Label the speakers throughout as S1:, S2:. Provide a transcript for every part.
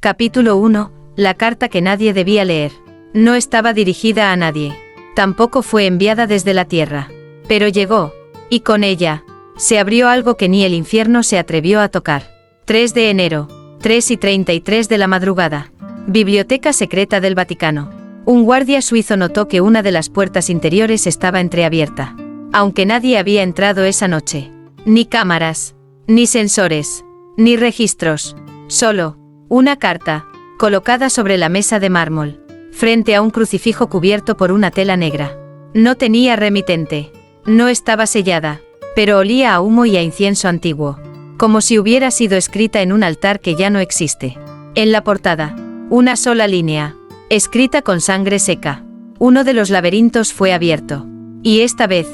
S1: Capítulo 1. La carta que nadie debía leer. No estaba dirigida a nadie. Tampoco fue enviada desde la tierra. Pero llegó. Y con ella, se abrió algo que ni el infierno se atrevió a tocar. 3 de enero. 3:33 de la madrugada. Biblioteca secreta del Vaticano. Un guardia suizo notó que una de las puertas interiores estaba entreabierta. Aunque nadie había entrado esa noche. Ni cámaras, ni sensores, ni registros. Solo una carta, colocada sobre la mesa de mármol, frente a un crucifijo cubierto por una tela negra. No tenía remitente. No estaba sellada, pero olía a humo y a incienso antiguo, como si hubiera sido escrita en un altar que ya no existe. En la portada, una sola línea, escrita con sangre seca. Uno de los laberintos fue abierto. Y esta vez,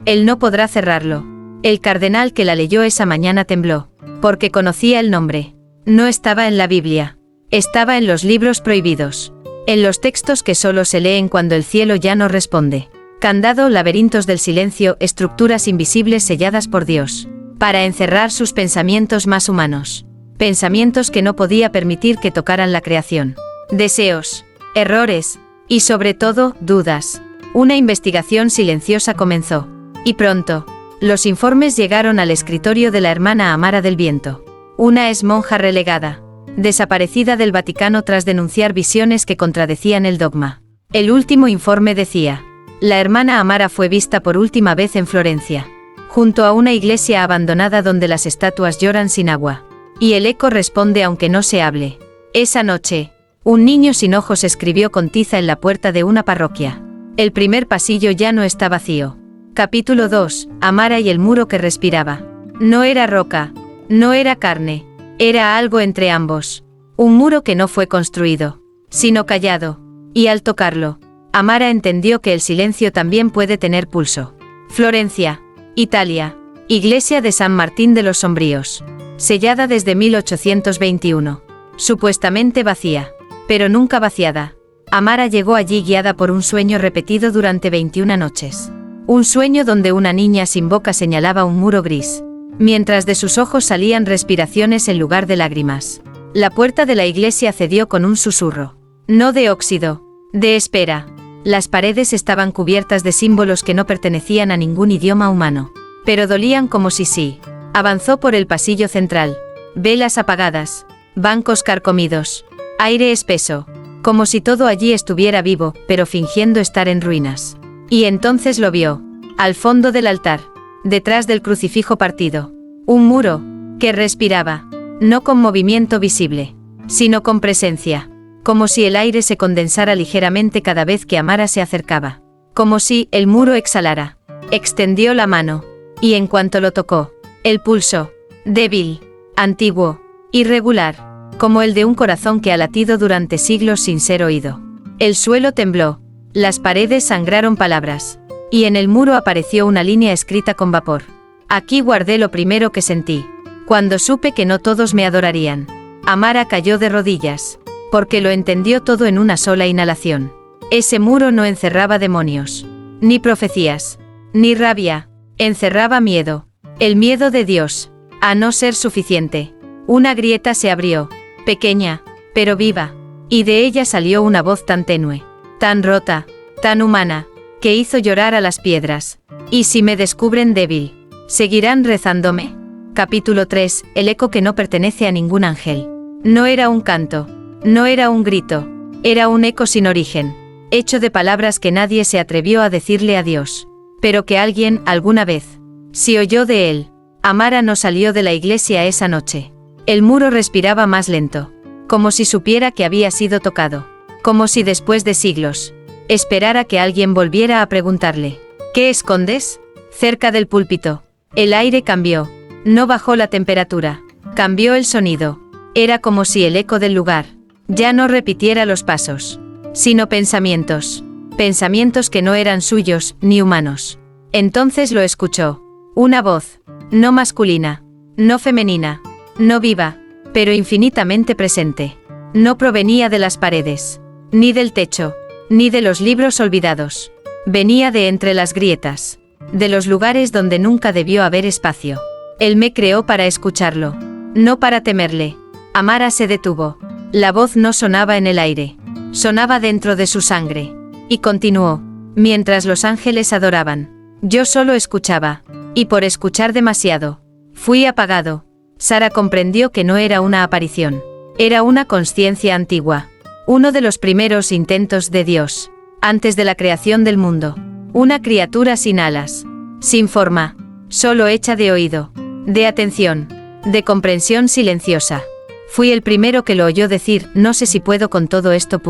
S1: él no podrá cerrarlo. El cardenal que la leyó esa mañana tembló, porque conocía el nombre. No estaba en la Biblia. Estaba en los libros prohibidos. En los textos que solo se leen cuando el cielo ya no responde. Candado, laberintos del silencio, estructuras invisibles selladas por Dios, para encerrar sus pensamientos más humanos. Pensamientos que no podía permitir que tocaran la creación. Deseos, errores, y sobre todo, dudas. Una investigación silenciosa comenzó. Y pronto, los informes llegaron al escritorio de la hermana Amara del Viento. Una ex monja relegada, desaparecida del Vaticano tras denunciar visiones que contradecían el dogma. El último informe decía: la hermana Amara fue vista por última vez en Florencia, junto a una iglesia abandonada donde las estatuas lloran sin agua. Y el eco responde aunque no se hable. Esa noche, un niño sin ojos escribió con tiza en la puerta de una parroquia. El primer pasillo ya no está vacío. Capítulo 2. Amara y el muro que respiraba. No era roca, no era carne, era algo entre ambos. Un muro que no fue construido, sino callado. Y al tocarlo, Amara entendió que el silencio también puede tener pulso. Florencia, Italia. Iglesia de San Martín de los Sombríos. Sellada desde 1821. Supuestamente vacía, pero nunca vaciada. Amara llegó allí guiada por un sueño repetido durante 21 noches. Un sueño donde una niña sin boca señalaba un muro gris, mientras de sus ojos salían respiraciones en lugar de lágrimas. La puerta de la iglesia cedió con un susurro. No de óxido, de espera. Las paredes estaban cubiertas de símbolos que no pertenecían a ningún idioma humano, pero dolían como si sí. Avanzó por el pasillo central. Velas apagadas, bancos carcomidos, aire espeso, como si todo allí estuviera vivo, pero fingiendo estar en ruinas. Y entonces lo vio, al fondo del altar, detrás del crucifijo partido. Un muro, que respiraba, no con movimiento visible, sino con presencia, como si el aire se condensara ligeramente cada vez que Amara se acercaba. Como si el muro exhalara. Extendió la mano, y en cuanto lo tocó, el pulso, débil, antiguo, irregular, como el de un corazón que ha latido durante siglos sin ser oído. El suelo tembló, las paredes sangraron palabras, y en el muro apareció una línea escrita con vapor. Aquí guardé lo primero que sentí, cuando supe que no todos me adorarían. Amara cayó de rodillas, porque lo entendió todo en una sola inhalación. Ese muro no encerraba demonios, ni profecías, ni rabia, encerraba miedo. El miedo de Dios, a no ser suficiente. Una grieta se abrió, pequeña, pero viva, y de ella salió una voz tan tenue, tan rota, tan humana, que hizo llorar a las piedras. ¿Y si me descubren débil, seguirán rezándome? Capítulo 3. El eco que no pertenece a ningún ángel. No era un canto, no era un grito, era un eco sin origen, hecho de palabras que nadie se atrevió a decirle a Dios, pero que alguien, alguna vez, sí oyó de él. Amara no salió de la iglesia esa noche. El muro respiraba más lento, como si supiera que había sido tocado, como si después de siglos, esperara que alguien volviera a preguntarle: ¿qué escondes? Cerca del púlpito, el aire cambió, no bajó la temperatura, cambió el sonido. Era como si el eco del lugar ya no repitiera los pasos, sino pensamientos, pensamientos que no eran suyos, ni humanos. Entonces lo escuchó. Una voz, no masculina, no femenina, no viva, pero infinitamente presente. No provenía de las paredes, ni del techo, ni de los libros olvidados. Venía de entre las grietas, de los lugares donde nunca debió haber espacio. Él me creó para escucharlo, no para temerle. Amara se detuvo, La voz no sonaba en el aire. Sonaba dentro de su sangre. Y continuó. Mientras los ángeles adoraban. Yo solo escuchaba. Y por escuchar demasiado. Fui apagado. Sara comprendió que no era una aparición. Era una consciencia antigua. Uno de los primeros intentos de Dios. Antes de la creación del mundo. Una criatura sin alas. Sin forma. Solo hecha de oído. De atención. De comprensión silenciosa. Fui el primero que lo oyó decir, no sé si puedo con todo esto.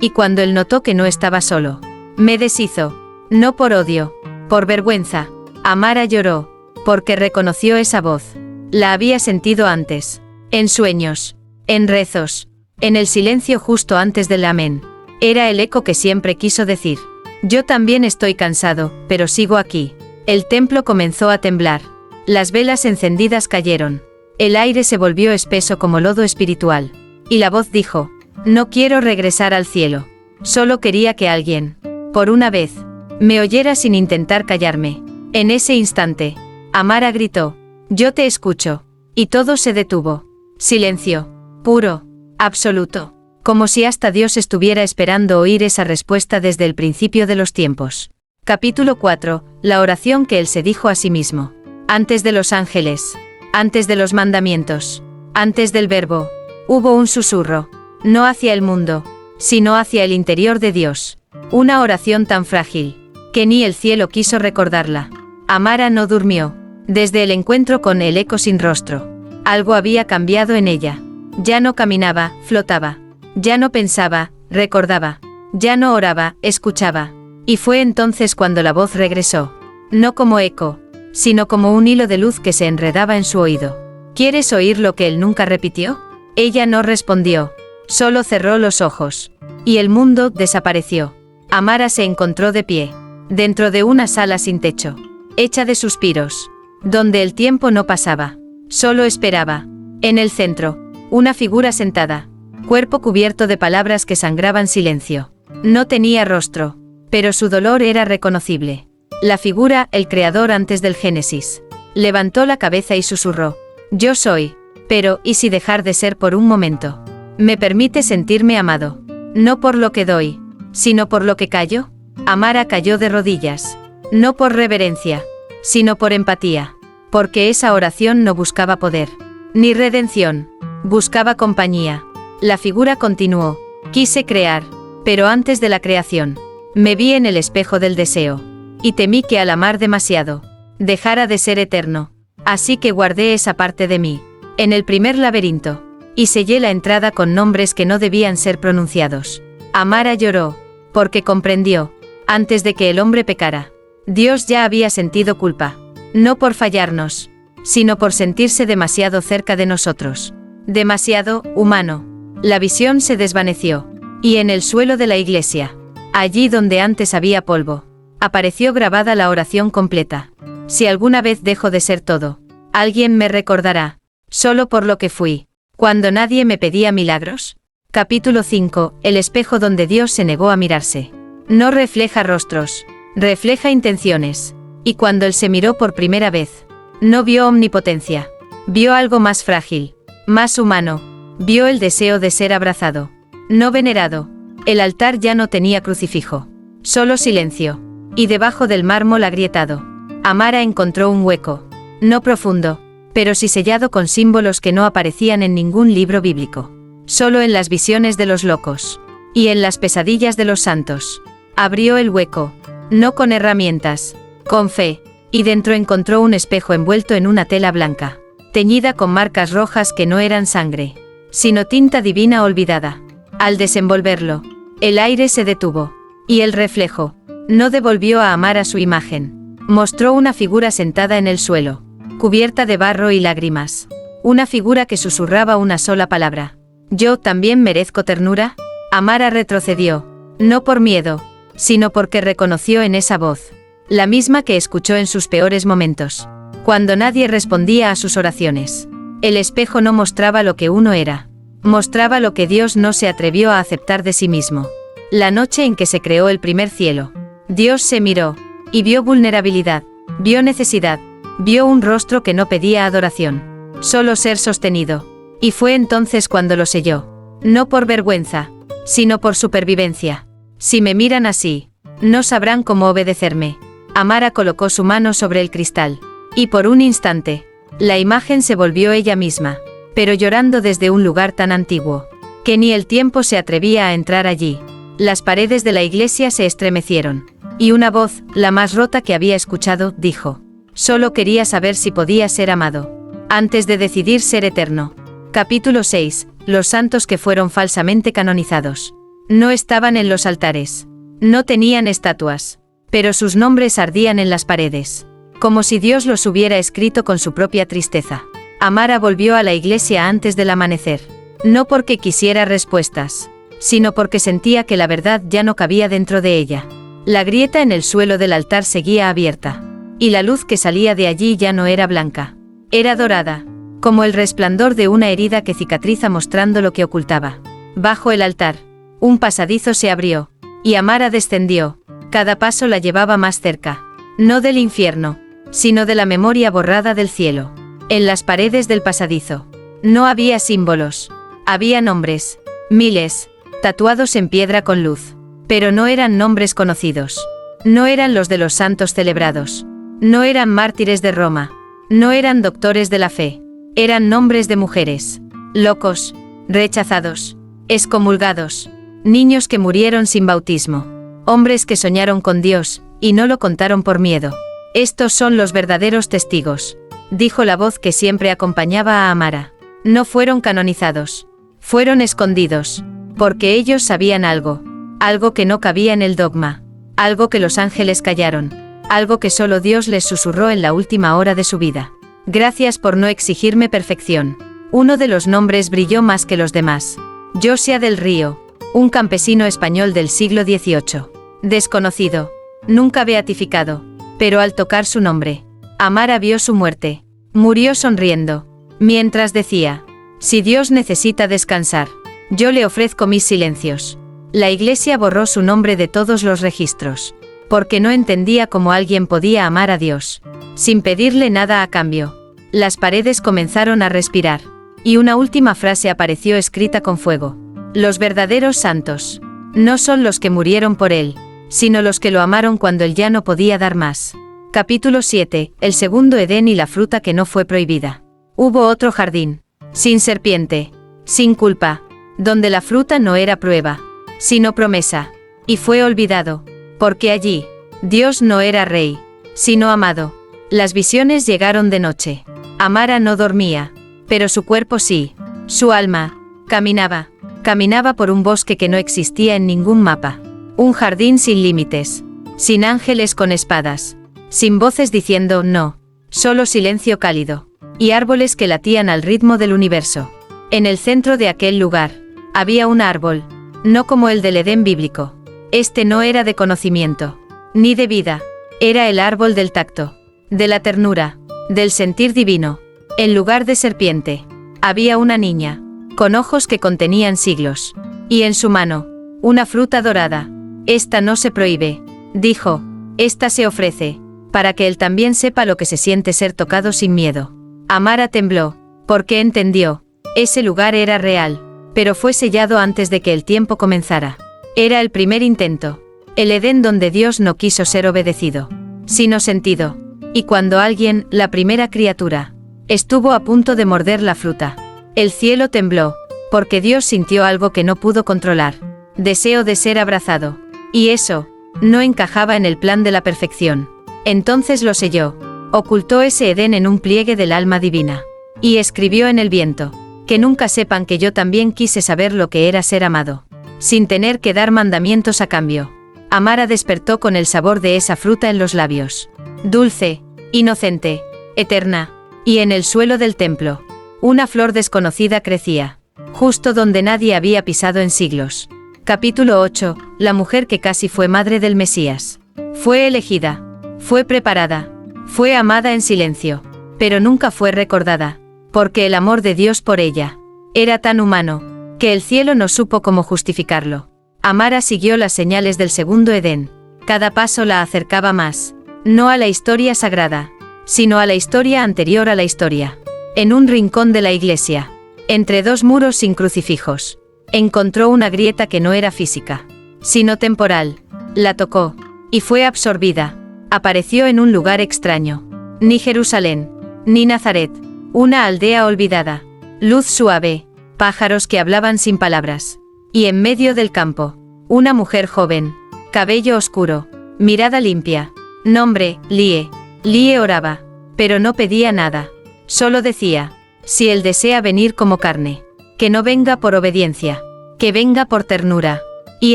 S1: Y cuando él notó que no estaba solo. Me deshizo. No por odio. Por vergüenza. Amara lloró. Porque reconoció esa voz. La había sentido antes. En sueños. En rezos. En el silencio justo antes del amén. Era el eco que siempre quiso decir. Yo también estoy cansado, pero sigo aquí. El templo comenzó a temblar. Las velas encendidas cayeron. El aire se volvió espeso como lodo espiritual. Y la voz dijo, no quiero regresar al cielo. Solo quería que alguien, por una vez, me oyera sin intentar callarme. En ese instante, Amara gritó, yo te escucho. Y todo se detuvo. Silencio. Puro. Absoluto. Como si hasta Dios estuviera esperando oír esa respuesta desde el principio de los tiempos. Capítulo 4. La oración que él se dijo a sí mismo. Antes de los ángeles. Antes de los mandamientos. Antes del verbo. Hubo un susurro. No hacia el mundo, sino hacia el interior de Dios. Una oración tan frágil, que ni el cielo quiso recordarla. Amara no durmió. Desde el encuentro con el eco sin rostro. Algo había cambiado en ella. Ya no caminaba, flotaba. Ya no pensaba, recordaba. Ya no oraba, escuchaba. Y fue entonces cuando la voz regresó. No como eco, sino como un hilo de luz que se enredaba en su oído. ¿Quieres oír lo que él nunca repitió? Ella no respondió. Solo cerró los ojos. Y el mundo desapareció. Amara se encontró de pie. Dentro de una sala sin techo. Hecha de suspiros. Donde el tiempo no pasaba. Solo esperaba. En el centro. Una figura sentada. Cuerpo cubierto de palabras que sangraban silencio. No tenía rostro. Pero su dolor era reconocible. La figura, el creador antes del Génesis. Levantó la cabeza y susurró. Yo soy. Pero, ¿y si dejar de ser por un momento? ¿Me permite sentirme amado? No por lo que doy, sino por lo que callo. Amara cayó de rodillas. No por reverencia, sino por empatía. Porque esa oración no buscaba poder, ni redención. Buscaba compañía. La figura continuó. Quise crear, pero antes de la creación, me vi en el espejo del deseo. Y temí que al amar demasiado, dejara de ser eterno. Así que guardé esa parte de mí, en el primer laberinto, y sellé la entrada con nombres que no debían ser pronunciados. Amara lloró, porque comprendió, antes de que el hombre pecara, Dios ya había sentido culpa, no por fallarnos, sino por sentirse demasiado cerca de nosotros. Demasiado humano. La visión se desvaneció, y en el suelo de la iglesia, allí donde antes había polvo, apareció grabada la oración completa. Si alguna vez dejo de ser todo, alguien me recordará, solo por lo que fui, cuando nadie me pedía milagros. Capítulo 5. El espejo donde Dios se negó a mirarse. No refleja rostros, refleja intenciones. Y cuando él se miró por primera vez, no vio omnipotencia, vio algo más frágil, más humano, vio el deseo de ser abrazado, no venerado. El altar ya no tenía crucifijo, solo silencio, y debajo del mármol agrietado, Amara encontró un hueco, no profundo, pero sí sellado con símbolos que no aparecían en ningún libro bíblico, solo en las visiones de los locos, y en las pesadillas de los santos. Abrió el hueco, no con herramientas, con fe, y dentro encontró un espejo envuelto en una tela blanca, teñida con marcas rojas que no eran sangre, sino tinta divina olvidada. Al desenvolverlo, el aire se detuvo, y el reflejo no devolvió a Amara su imagen. Mostró una figura sentada en el suelo, cubierta de barro y lágrimas. Una figura que susurraba una sola palabra. ¿Yo también merezco ternura? Amara retrocedió, no por miedo, sino porque reconoció en esa voz, la misma que escuchó en sus peores momentos, cuando nadie respondía a sus oraciones. El espejo no mostraba lo que uno era, mostraba lo que Dios no se atrevió a aceptar de sí mismo. La noche en que se creó el primer cielo, Dios se miró, y vio vulnerabilidad, vio necesidad, vio un rostro que no pedía adoración, solo ser sostenido. Y fue entonces cuando lo selló. No por vergüenza, sino por supervivencia. Si me miran así, no sabrán cómo obedecerme. Amara colocó su mano sobre el cristal. Y por un instante, la imagen se volvió ella misma, pero llorando desde un lugar tan antiguo, que ni el tiempo se atrevía a entrar allí. Las paredes de la iglesia se estremecieron. Y una voz, la más rota que había escuchado, dijo: solo quería saber si podía ser amado, antes de decidir ser eterno. Capítulo 6. Los santos que fueron falsamente canonizados. No estaban en los altares. No tenían estatuas. Pero sus nombres ardían en las paredes, como si Dios los hubiera escrito con su propia tristeza. Amara volvió a la iglesia antes del amanecer. No porque quisiera respuestas, sino porque sentía que la verdad ya no cabía dentro de ella. La grieta en el suelo del altar seguía abierta. Y la luz que salía de allí ya no era blanca. Era dorada, como el resplandor de una herida que cicatriza mostrando lo que ocultaba. Bajo el altar, un pasadizo se abrió, y Amara descendió. Cada paso la llevaba más cerca. No del infierno, sino de la memoria borrada del cielo. En las paredes del pasadizo, no había símbolos. Había nombres, miles, tatuados en piedra con luz. Pero no eran nombres conocidos. No eran los de los santos celebrados. No eran mártires de Roma. No eran doctores de la fe. Eran nombres de mujeres. Locos, rechazados, excomulgados. Niños que murieron sin bautismo. Hombres que soñaron con Dios, y no lo contaron por miedo. Estos son los verdaderos testigos, dijo la voz que siempre acompañaba a Amara. No fueron canonizados. Fueron escondidos. Porque ellos sabían algo. Algo que no cabía en el dogma. Algo que los ángeles callaron. Algo que solo Dios les susurró en la última hora de su vida. Gracias por no exigirme perfección. Uno de los nombres brilló más que los demás. José del Río, un campesino español del siglo XVIII. Desconocido. Nunca beatificado. Pero al tocar su nombre, Amara vio su muerte. Murió sonriendo. Mientras decía: si Dios necesita descansar, yo le ofrezco mis silencios. La iglesia borró su nombre de todos los registros. Porque no entendía cómo alguien podía amar a Dios, sin pedirle nada a cambio. Las paredes comenzaron a respirar. Y una última frase apareció escrita con fuego. Los verdaderos santos no son los que murieron por él, sino los que lo amaron cuando él ya no podía dar más. Capítulo 7. El segundo Edén y la fruta que no fue prohibida. Hubo otro jardín, sin serpiente, sin culpa, donde la fruta no era prueba, sino promesa. Y fue olvidado, porque allí, Dios no era rey, sino amado. Las visiones llegaron de noche. Amara no dormía, pero su cuerpo sí. Su alma caminaba por un bosque que no existía en ningún mapa. Un jardín sin límites, sin ángeles con espadas, sin voces diciendo no, solo silencio cálido, y árboles que latían al ritmo del universo. En el centro de aquel lugar, había un árbol, no como el del Edén bíblico. Este no era de conocimiento, ni de vida, era el árbol del tacto, de la ternura, del sentir divino. En lugar de serpiente, había una niña, con ojos que contenían siglos, y en su mano, una fruta dorada. Esta no se prohíbe, dijo, esta se ofrece, para que él también sepa lo que se siente ser tocado sin miedo. Amara tembló, porque entendió, ese lugar era real, pero fue sellado antes de que el tiempo comenzara. Era el primer intento, el Edén donde Dios no quiso ser obedecido, sino sentido. Y cuando alguien, la primera criatura, estuvo a punto de morder la fruta, el cielo tembló, porque Dios sintió algo que no pudo controlar, deseo de ser abrazado. Y eso, no encajaba en el plan de la perfección. Entonces lo selló, ocultó ese Edén en un pliegue del alma divina. Y escribió en el viento, que nunca sepan que yo también quise saber lo que era ser amado, sin tener que dar mandamientos a cambio. Amara despertó con el sabor de esa fruta en los labios. Dulce, inocente, eterna. Y en el suelo del templo, una flor desconocida crecía, justo donde nadie había pisado en siglos. Capítulo 8. La mujer que casi fue madre del Mesías. Fue elegida, fue preparada, fue amada en silencio, pero nunca fue recordada, porque el amor de Dios por ella era tan humano, que el cielo no supo cómo justificarlo. Amara siguió las señales del segundo Edén. Cada paso la acercaba más, no a la historia sagrada, sino a la historia anterior a la historia. En un rincón de la iglesia, entre dos muros sin crucifijos, Encontró una grieta que no era física, sino temporal. La tocó, y fue absorbida. Apareció en un lugar extraño. Ni Jerusalén, ni Nazaret, una aldea olvidada. Luz suave, pájaros que hablaban sin palabras. Y en medio del campo, una mujer joven, cabello oscuro, mirada limpia. Nombre, Lie. Lie oraba, pero no pedía nada. Solo decía, si él desea venir como carne, que no venga por obediencia, que venga por ternura. Y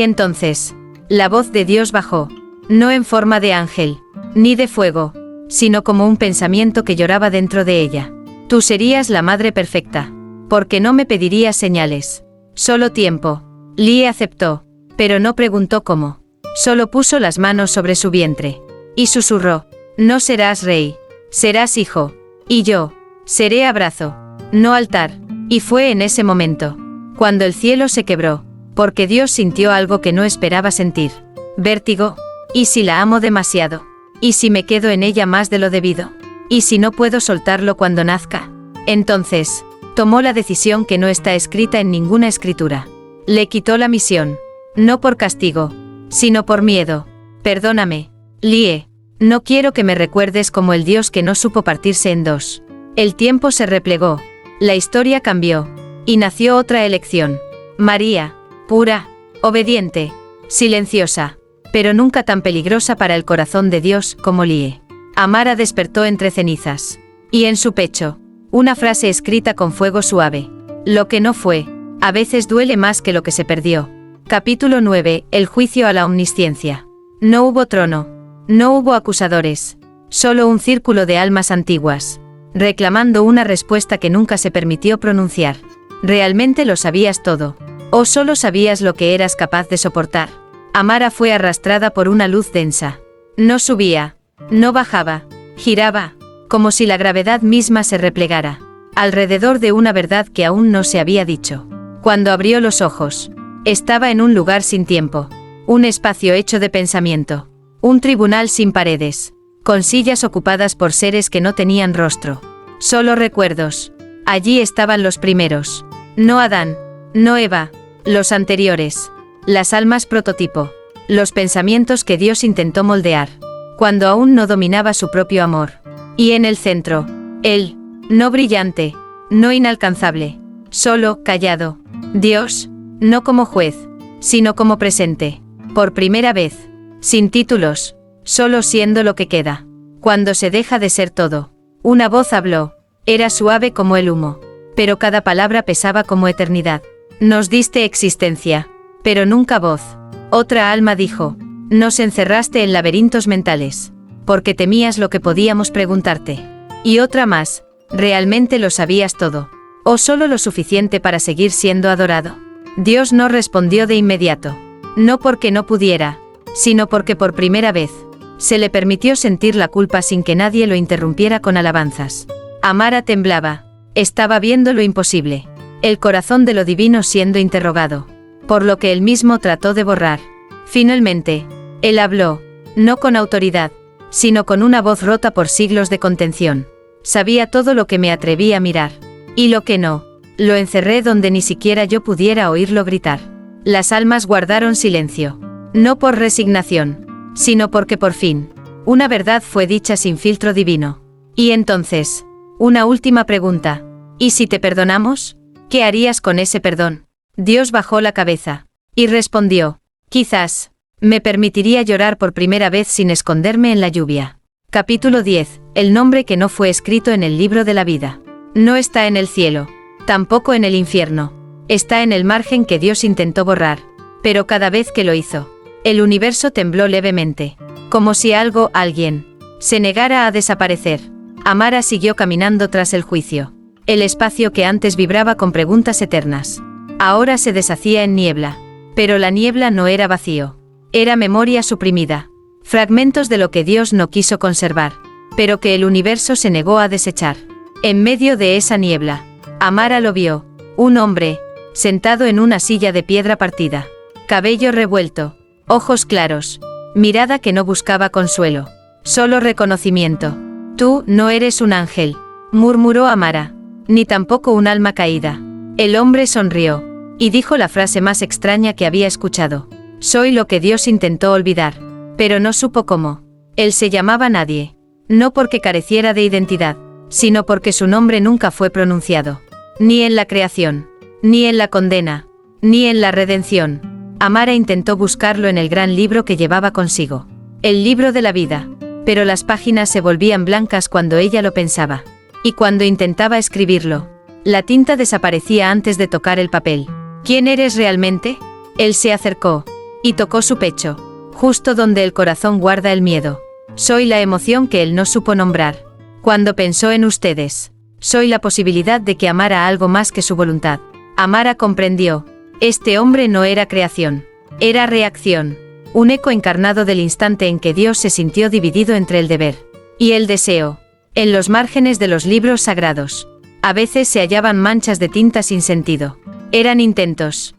S1: entonces, la voz de Dios bajó, no en forma de ángel, ni de fuego, sino como un pensamiento que lloraba dentro de ella. Tú serías la madre perfecta, porque no me pedirías señales, solo tiempo. Lie aceptó, pero no preguntó cómo. Solo puso las manos sobre su vientre, y susurró, no serás rey, serás hijo, y yo, seré abrazo, no altar. Y fue en ese momento, cuando el cielo se quebró, porque Dios sintió algo que no esperaba sentir. Vértigo. ¿Y si la amo demasiado? ¿Y si me quedo en ella más de lo debido? ¿Y si no puedo soltarlo cuando nazca? Entonces, tomó la decisión que no está escrita en ninguna escritura. Le quitó la misión, no por castigo, sino por miedo. Perdóname, Lie, no quiero que me recuerdes como el Dios que no supo partirse en dos. El tiempo se replegó, la historia cambió, y nació otra elección. María, pura, obediente, silenciosa, pero nunca tan peligrosa para el corazón de Dios como Lie. Amara despertó entre cenizas, y en su pecho, una frase escrita con fuego suave. Lo que no fue, a veces duele más que lo que se perdió. Capítulo 9. El juicio a la omnisciencia. No hubo trono, no hubo acusadores, solo un círculo de almas antiguas, reclamando una respuesta que nunca se permitió pronunciar. ¿Realmente lo sabías todo? ¿O solo sabías lo que eras capaz de soportar? Amara fue arrastrada por una luz densa. No subía, no bajaba, giraba, como si la gravedad misma se replegara, alrededor de una verdad que aún no se había dicho. Cuando abrió los ojos, estaba en un lugar sin tiempo, un espacio hecho de pensamiento, un tribunal sin paredes, con sillas ocupadas por seres que no tenían rostro, solo recuerdos. Allí estaban los primeros, no Adán, no Eva, los anteriores, las almas prototipo, los pensamientos que Dios intentó moldear, cuando aún no dominaba su propio amor. Y en el centro, él, no brillante, no inalcanzable, solo, callado. Dios, no como juez, sino como presente, por primera vez, sin títulos, solo siendo lo que queda. Cuando se deja de ser todo. Una voz habló, era suave como el humo, pero cada palabra pesaba como eternidad. Nos diste existencia, pero nunca voz. Otra alma dijo, nos encerraste en laberintos mentales, porque temías lo que podíamos preguntarte. Y otra más, ¿realmente lo sabías todo? ¿O solo lo suficiente para seguir siendo adorado? Dios no respondió de inmediato, no porque no pudiera, sino porque por primera vez, se le permitió sentir la culpa sin que nadie lo interrumpiera con alabanzas. Amara temblaba, estaba viendo lo imposible, el corazón de lo divino siendo interrogado, por lo que él mismo trató de borrar. Finalmente, él habló, no con autoridad, sino con una voz rota por siglos de contención. Sabía todo lo que me atreví a mirar, y lo que no, lo encerré donde ni siquiera yo pudiera oírlo gritar. Las almas guardaron silencio, no por resignación, sino porque por fin, una verdad fue dicha sin filtro divino. Y entonces, una última pregunta, ¿y si te perdonamos? ¿Qué harías con ese perdón? Dios bajó la cabeza, y respondió, quizás, me permitiría llorar por primera vez sin esconderme en la lluvia. Capítulo 10. El nombre que no fue escrito en el libro de la vida. No está en el cielo, tampoco en el infierno, está en el margen que Dios intentó borrar, pero cada vez que lo hizo, el universo tembló levemente, como si algo, alguien, se negara a desaparecer. Amara siguió caminando tras el juicio. El espacio que antes vibraba con preguntas eternas, ahora se deshacía en niebla. Pero la niebla no era vacío. Era memoria suprimida. Fragmentos de lo que Dios no quiso conservar, pero que el universo se negó a desechar. En medio de esa niebla, Amara lo vio. Un hombre, sentado en una silla de piedra partida. Cabello revuelto, ojos claros, mirada que no buscaba consuelo, solo reconocimiento. Tú no eres un ángel, murmuró Amara, ni tampoco un alma caída. El hombre sonrió, y dijo la frase más extraña que había escuchado. Soy lo que Dios intentó olvidar, pero no supo cómo. Él se llamaba Nadie. No porque careciera de identidad, sino porque su nombre nunca fue pronunciado. Ni en la creación, ni en la condena, ni en la redención. Amara intentó buscarlo en el gran libro que llevaba consigo. El libro de la vida. Pero las páginas se volvían blancas cuando ella lo pensaba. Y cuando intentaba escribirlo, la tinta desaparecía antes de tocar el papel. ¿Quién eres realmente? Él se acercó y tocó su pecho, justo donde el corazón guarda el miedo. Soy la emoción que él no supo nombrar. Cuando pensó en ustedes, soy la posibilidad de que amara algo más que su voluntad. Amara comprendió. Este hombre no era creación, era reacción. Un eco encarnado del instante en que Dios se sintió dividido entre el deber y el deseo. En los márgenes de los libros sagrados, a veces se hallaban manchas de tinta sin sentido. Eran intentos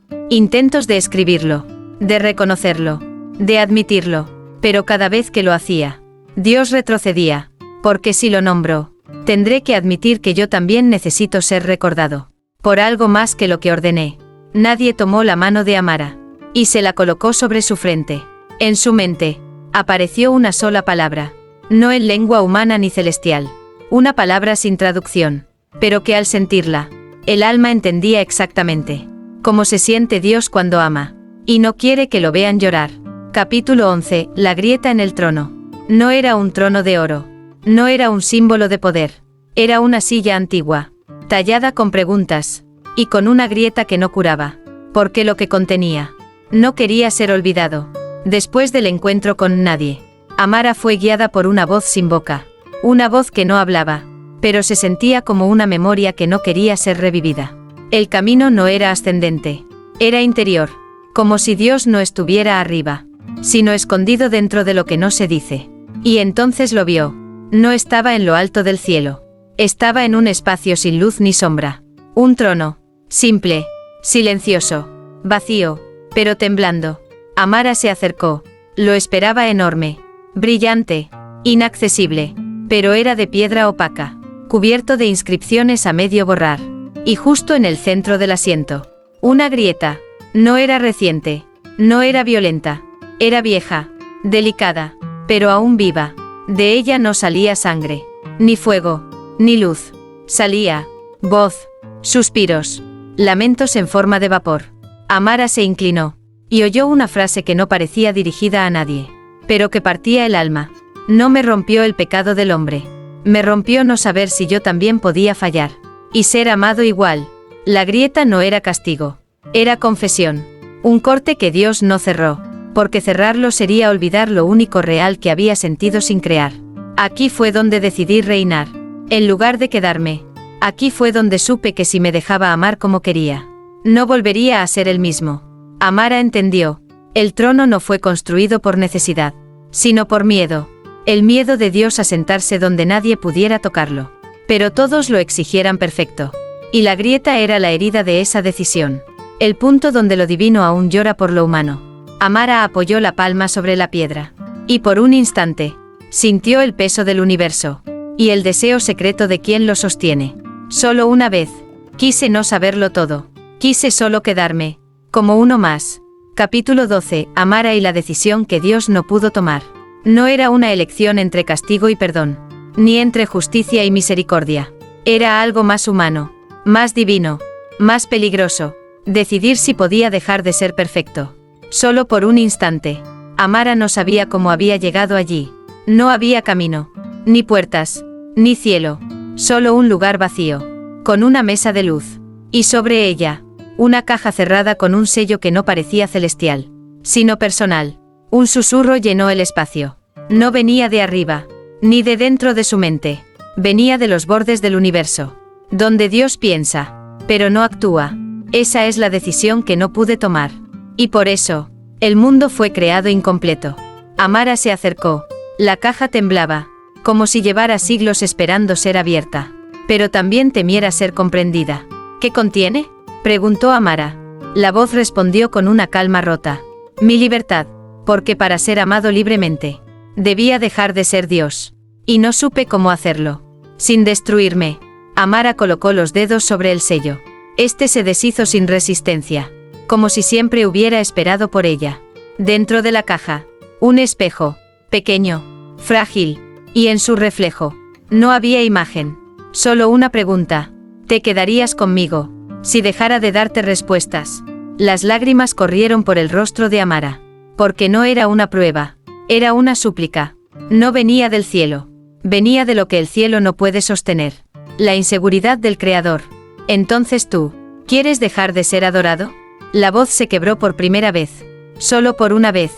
S1: de escribirlo, de reconocerlo, de admitirlo, pero cada vez que lo hacía, Dios retrocedía, porque si lo nombro, tendré que admitir que yo también necesito ser recordado, por algo más que lo que ordené. Nadie tomó la mano de Amara, y se la colocó sobre su frente. En su mente, apareció una sola palabra, no en lengua humana ni celestial, una palabra sin traducción, pero que al sentirla, el alma entendía exactamente cómo se siente Dios cuando ama, y no quiere que lo vean llorar. Capítulo 11. La grieta en el trono. No era un trono de oro, no era un símbolo de poder, era una silla antigua, tallada con preguntas, y con una grieta que no curaba, porque lo que contenía no quería ser olvidado. Después del encuentro con Nadie, Amara fue guiada por una voz sin boca, una voz que no hablaba, pero se sentía como una memoria que no quería ser revivida. El camino no era ascendente, era interior, como si Dios no estuviera arriba, sino escondido dentro de lo que no se dice. Y entonces lo vio. No estaba en lo alto del cielo, estaba en un espacio sin luz ni sombra. Un trono, simple, silencioso, vacío, pero temblando. Amara se acercó, lo esperaba enorme, brillante, inaccesible, pero era de piedra opaca, cubierto de inscripciones a medio borrar, y justo en el centro del asiento, una grieta. No era reciente, no era violenta, era vieja, delicada, pero aún viva. De ella no salía sangre, ni fuego, ni luz. Salía voz, suspiros, lamentos en forma de vapor. Amara se inclinó, y oyó una frase que no parecía dirigida a nadie, pero que partía el alma. No me rompió el pecado del hombre. Me rompió no saber si yo también podía fallar, y ser amado igual. La grieta no era castigo, era confesión. Un corte que Dios no cerró, porque cerrarlo sería olvidar lo único real que había sentido sin crear. Aquí fue donde decidí reinar, en lugar de quedarme. Aquí fue donde supe que si me dejaba amar como quería, no volvería a ser el mismo. Amara entendió. El trono no fue construido por necesidad, sino por miedo. El miedo de Dios a sentarse donde nadie pudiera tocarlo. Pero todos lo exigieran perfecto. Y la grieta era la herida de esa decisión. El punto donde lo divino aún llora por lo humano. Amara apoyó la palma sobre la piedra. Y por un instante, sintió el peso del universo. Y el deseo secreto de quien lo sostiene. Solo una vez, quise no saberlo todo. Quise solo quedarme, como uno más. Capítulo 12. Amara y la decisión que Dios no pudo tomar. No era una elección entre castigo y perdón, ni entre justicia y misericordia. Era algo más humano, más divino, más peligroso. Decidir si podía dejar de ser perfecto. Solo por un instante. Amara no sabía cómo había llegado allí. No había camino, ni puertas, ni cielo. Solo un lugar vacío, con una mesa de luz. Y sobre ella, una caja cerrada con un sello que no parecía celestial, sino personal. Un susurro llenó el espacio. No venía de arriba, ni de dentro de su mente. Venía de los bordes del universo, donde Dios piensa, pero no actúa. Esa es la decisión que no pude tomar. Y por eso, el mundo fue creado incompleto. Amara se acercó. La caja temblaba, como si llevara siglos esperando ser abierta, pero también temiera ser comprendida. ¿Qué contiene?, preguntó Amara. La voz respondió con una calma rota. Mi libertad, porque para ser amado libremente, debía dejar de ser Dios. Y no supe cómo hacerlo. Sin destruirme. Amara colocó los dedos sobre el sello. Este se deshizo sin resistencia, como si siempre hubiera esperado por ella. Dentro de la caja, un espejo, pequeño, frágil, y en su reflejo, no había imagen, solo una pregunta: ¿te quedarías conmigo si dejara de darte respuestas? Las lágrimas corrieron por el rostro de Amara, porque no era una prueba, era una súplica. No venía del cielo, venía de lo que el cielo no puede sostener, la inseguridad del Creador. Entonces tú, ¿quieres dejar de ser adorado? La voz se quebró por primera vez, solo por una vez.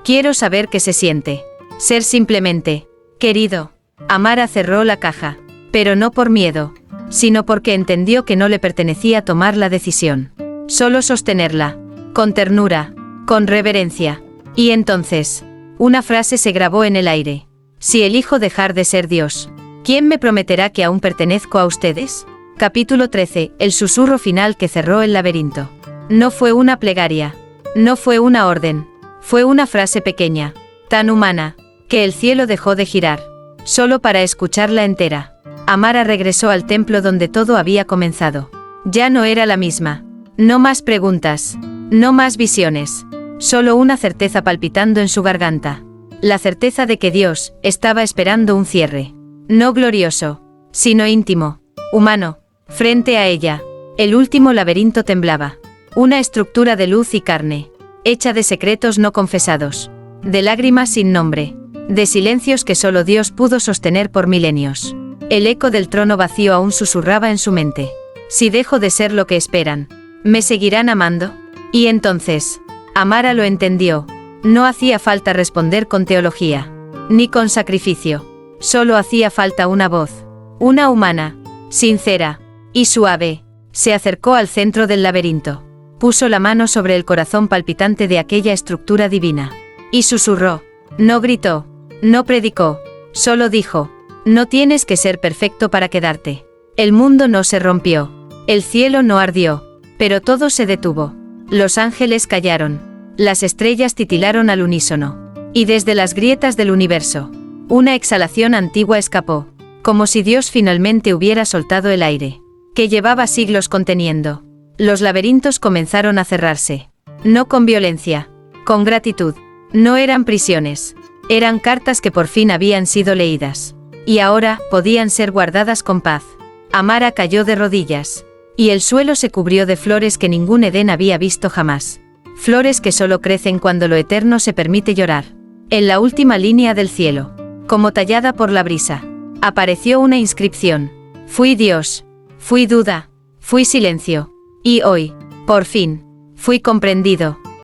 S1: Quiero saber qué se siente, ser simplemente querido. Amara cerró la caja, pero no por miedo, sino porque entendió que no le pertenecía tomar la decisión, solo sostenerla, con ternura, con reverencia. Y entonces, una frase se grabó en el aire: si elijo dejar de ser Dios, ¿quién me prometerá que aún pertenezco a ustedes? Capítulo 13, el susurro final que cerró el laberinto. No fue una plegaria, no fue una orden, fue una frase pequeña, tan humana, que el cielo dejó de girar, solo para escucharla entera. Amara regresó al templo donde todo había comenzado. Ya no era la misma. No más preguntas, no más visiones, solo una certeza palpitando en su garganta. La certeza de que Dios estaba esperando un cierre. No glorioso, sino íntimo, humano. Frente a ella, el último laberinto temblaba. Una estructura de luz y carne, hecha de secretos no confesados, de lágrimas sin nombre, de silencios que solo Dios pudo sostener por milenios. El eco del trono vacío aún susurraba en su mente: si dejo de ser lo que esperan, ¿me seguirán amando? Y entonces, Amara lo entendió. No hacía falta responder con teología, ni con sacrificio. Solo hacía falta una voz, una humana, sincera y suave. Se acercó al centro del laberinto, puso la mano sobre el corazón palpitante de aquella estructura divina, y susurró. No gritó, no predicó, solo dijo: no tienes que ser perfecto para quedarte. El mundo no se rompió, el cielo no ardió, pero todo se detuvo. Los ángeles callaron, las estrellas titilaron al unísono, y desde las grietas del universo, una exhalación antigua escapó, como si Dios finalmente hubiera soltado el aire, que llevaba siglos conteniendo. Los laberintos comenzaron a cerrarse, no con violencia, con gratitud. No eran prisiones, eran cartas que por fin habían sido leídas, y ahora podían ser guardadas con paz. Amara cayó de rodillas, y el suelo se cubrió de flores que ningún Edén había visto jamás. Flores que solo crecen cuando lo eterno se permite llorar. En la última línea del cielo, como tallada por la brisa, apareció una inscripción: fui Dios, fui duda, fui silencio, y hoy, por fin, fui comprendido.